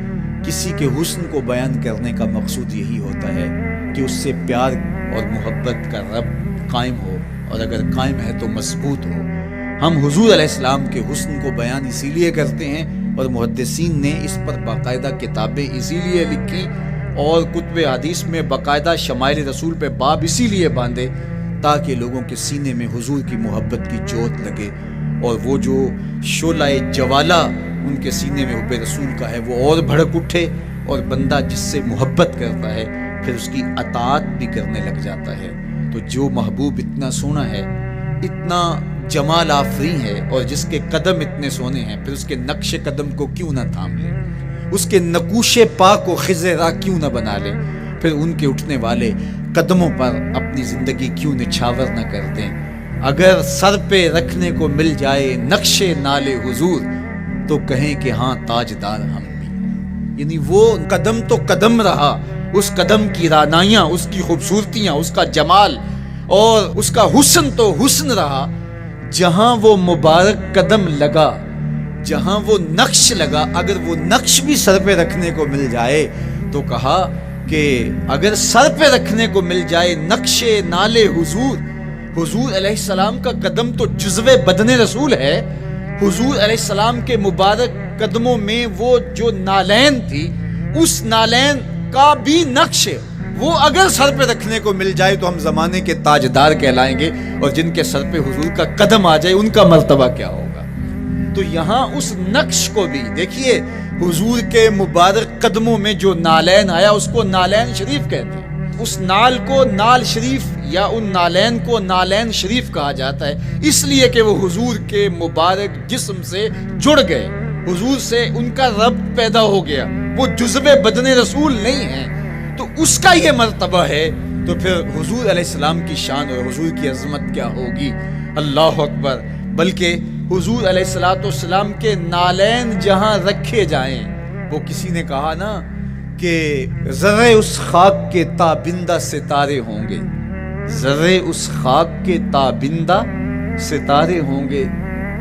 کسی کے حسن کو بیان کرنے کا مقصود یہی ہوتا ہے کہ اس سے پیار اور محبت کا رب قائم ہو، اور اگر قائم ہے تو مضبوط ہو۔ ہم حضور علیہ السلام کے حسن کو بیان اسی لیے کرتے ہیں، اور محدثین نے اس پر باقاعدہ کتابیں اسی لیے لکھی اور کتب حدیث میں باقاعدہ شمائل رسول پہ باب اسی لیے باندھے تاکہ لوگوں کے سینے میں حضور کی محبت کی جوت لگے، اور وہ جو شعلہ جوالہ ان کے سینے میں حب رسول کا ہے وہ اور بھڑک اٹھے، اور بندہ جس سے محبت کرتا ہے پھر اس کی اطاعت بھی کرنے لگ جاتا ہے۔ تو جو محبوب اتنا سونا ہے، اتنا جمال آفریں ہے، اور جس کے قدم اتنے سونے ہیں، پھر اس کے نقش قدم کو کیوں نہ تھام لے، اس کے نقوش پا کو خضر راہ کیوں نہ بنا لے، پھر ان کے اٹھنے والے قدموں پر اپنی زندگی کیوں نچھاور نہ کر دیں۔ اگر سر پہ رکھنے کو مل جائے نقش نالے حضور تو کہیں کہ ہاں تاجدار ہم بھی۔ یعنی وہ قدم تو قدم رہا، اس قدم کی رعنائیاں، اس کی خوبصورتیاں، اس کا جمال اور اس کا حسن تو حسن رہا۔ جہاں وہ مبارک قدم لگا، جہاں وہ نقش لگا، اگر وہ نقش بھی سر پہ رکھنے کو مل جائے تو کہا کہ اگر سر پہ رکھنے کو مل جائے نقش نالے حضور، حضور علیہ السلام کا قدم تو جزو بدن رسول ہے۔ حضور علیہ السلام کے مبارک قدموں میں وہ جو نالین تھی، اس نالین کا بھی نقش وہ اگر سر پہ رکھنے کو مل جائے تو ہم زمانے کے تاجدار کہلائیں گے، اور جن کے سر پہ حضور کا قدم آ جائے ان کا مرتبہ کیا ہوگا۔ تو یہاں اس نقش کو بھی دیکھیے، حضور کے مبارک قدموں میں جو نالین آیا اس کو نالین شریف کہتے ہیں۔ اس نال کو نال شریف یا ان نالین کو نالین شریف کہا جاتا ہے، اس لیے کہ وہ حضور کے مبارک جسم سے جڑ گئے، حضور سے ان کا ربط پیدا ہو گیا، وہ جزو بدن رسول نہیں ہیں، تو اس کا یہ مرتبہ ہے۔ تو پھر حضور علیہ السلام کی شان اور حضور کی عظمت کیا ہوگی، اللہ اکبر۔ بلکہ حضور علیہ السلام کے نالین جہاں رکھے جائیں، وہ کسی نے کہا نا کہ ذرے اس خاک کے تابندہ ستارے ہوں گے، ذرے اس خاک کے تابندہ ستارے ہوں گے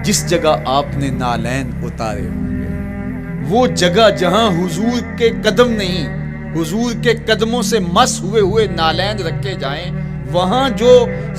جس جگہ آپ نے نالین اتارے ہوں گے۔ وہ جگہ جہاں حضور کے قدم نہیں، حضور کے قدموں سے مس ہوئے ہوئے نالین رکھے جائیں، وہاں جو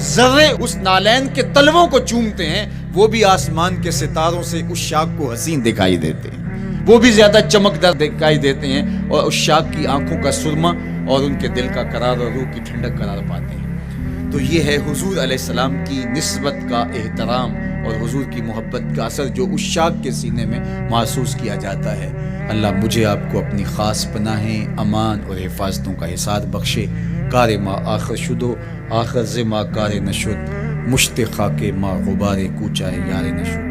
ذرے اس نالین کے تلووں کو چومتے ہیں وہ بھی آسمان کے ستاروں سے اس شاخ کو حسین دکھائی دیتے ہیں، وہ بھی زیادہ چمکدار دکھائی دیتے ہیں، اور اس شاخ کی آنکھوں کا سرما اور ان کے دل کا قرار اور روح کی ٹھنڈک قرار پاتے ہیں۔ تو یہ ہے حضور علیہ السلام کی نسبت کا احترام اور حضور کی محبت کا اثر جو اس شاخ کے سینے میں محسوس کیا جاتا ہے۔ اللہ مجھے آپ کو اپنی خاص پناہیں، امان اور حفاظتوں کا حساب بخشے۔ کار ما آخر شدو آخر ز ما کار نشد، مشت خاک ما غبار کوچہ یار نشد۔